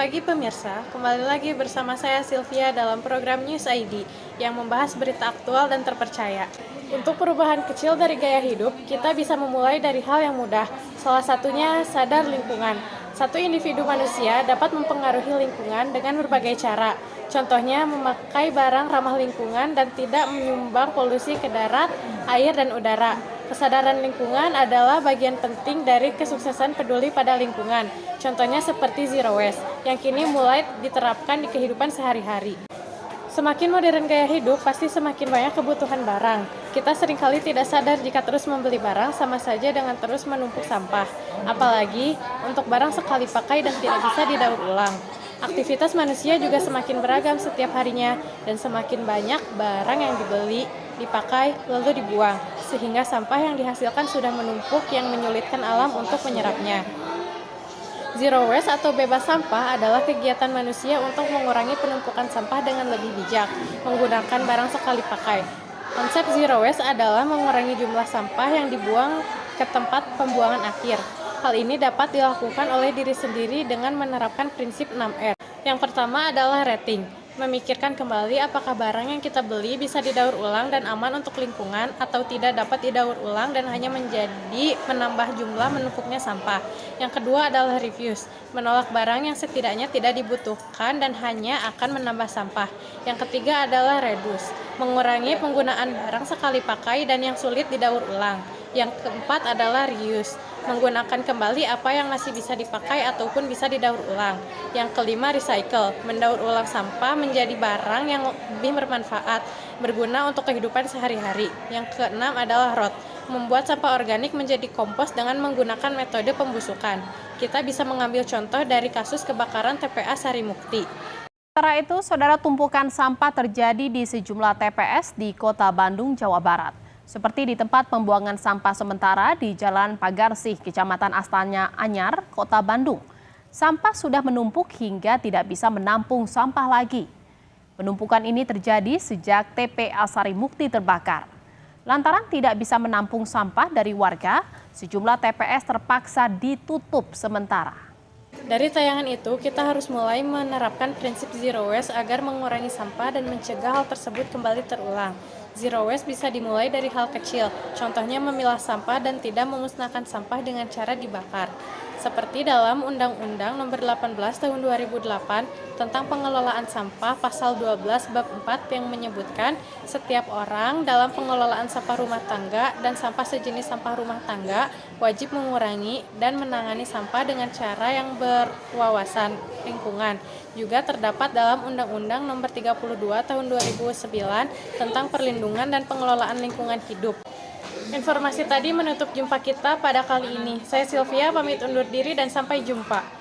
pagi pemirsa, kembali lagi bersama saya Sylvia dalam program News ID yang membahas berita aktual dan terpercaya. Untuk perubahan kecil dari gaya hidup, kita bisa memulai dari hal yang mudah. Salah satunya sadar lingkungan. Satu individu manusia dapat mempengaruhi lingkungan dengan berbagai cara. Contohnya memakai barang ramah lingkungan dan tidak menyumbang polusi ke darat, air, dan udara. Kesadaran lingkungan adalah bagian penting dari kesuksesan peduli pada lingkungan. Contohnya seperti zero waste, yang kini mulai diterapkan di kehidupan sehari-hari. Semakin modern gaya hidup, pasti semakin banyak kebutuhan barang. Kita seringkali tidak sadar jika terus membeli barang sama saja dengan terus menumpuk sampah. Apalagi untuk barang sekali pakai dan tidak bisa didaur ulang. Aktivitas manusia juga semakin beragam setiap harinya, dan semakin banyak barang yang dibeli, dipakai, lalu dibuang, sehingga sampah yang dihasilkan sudah menumpuk yang menyulitkan alam untuk menyerapnya. Zero waste atau bebas sampah adalah kegiatan manusia untuk mengurangi penumpukan sampah dengan lebih bijak, menggunakan barang sekali pakai. Konsep zero waste adalah mengurangi jumlah sampah yang dibuang ke tempat pembuangan akhir. Hal ini dapat dilakukan oleh diri sendiri dengan menerapkan prinsip 6R. Yang pertama adalah rating. Memikirkan kembali apakah barang yang kita beli bisa didaur ulang dan aman untuk lingkungan atau tidak dapat didaur ulang dan hanya menambah jumlah menumpuknya sampah. Yang kedua adalah refuse, menolak barang yang setidaknya tidak dibutuhkan dan hanya akan menambah sampah. Yang ketiga adalah reduce, mengurangi penggunaan barang sekali pakai dan yang sulit didaur ulang. Yang keempat adalah reuse, menggunakan kembali apa yang masih bisa dipakai ataupun bisa didaur ulang. Yang kelima recycle, mendaur ulang sampah menjadi barang yang lebih bermanfaat, berguna untuk kehidupan sehari-hari. Yang keenam adalah rot, membuat sampah organik menjadi kompos dengan menggunakan metode pembusukan. Kita bisa mengambil contoh dari kasus kebakaran TPA Sarimukti. Sementara itu, saudara, tumpukan sampah terjadi di sejumlah TPS di Kota Bandung, Jawa Barat. Seperti di tempat pembuangan sampah sementara di Jalan Pagarsih, Kecamatan Astana Anyar, Kota Bandung. Sampah sudah menumpuk hingga tidak bisa menampung sampah lagi. Penumpukan ini terjadi sejak TPA Sarimukti terbakar. Lantaran tidak bisa menampung sampah dari warga, sejumlah TPS terpaksa ditutup sementara. Dari tayangan itu, kita harus mulai menerapkan prinsip zero waste agar mengurangi sampah dan mencegah hal tersebut kembali terulang. Zero waste bisa dimulai dari hal kecil, contohnya memilah sampah dan tidak memusnahkan sampah dengan cara dibakar. Seperti dalam Undang-Undang Nomor 18 Tahun 2008 tentang pengelolaan sampah Pasal 12 Bab 4 yang menyebutkan setiap orang dalam pengelolaan sampah rumah tangga dan sampah sejenis sampah rumah tangga wajib mengurangi dan menangani sampah dengan cara yang berwawasan lingkungan. Juga terdapat dalam Undang-Undang Nomor 32 Tahun 2009 tentang perlindungan dan pengelolaan lingkungan hidup. Informasi tadi menutup jumpa kita pada kali ini. Saya Sylvia pamit undur diri dan sampai jumpa.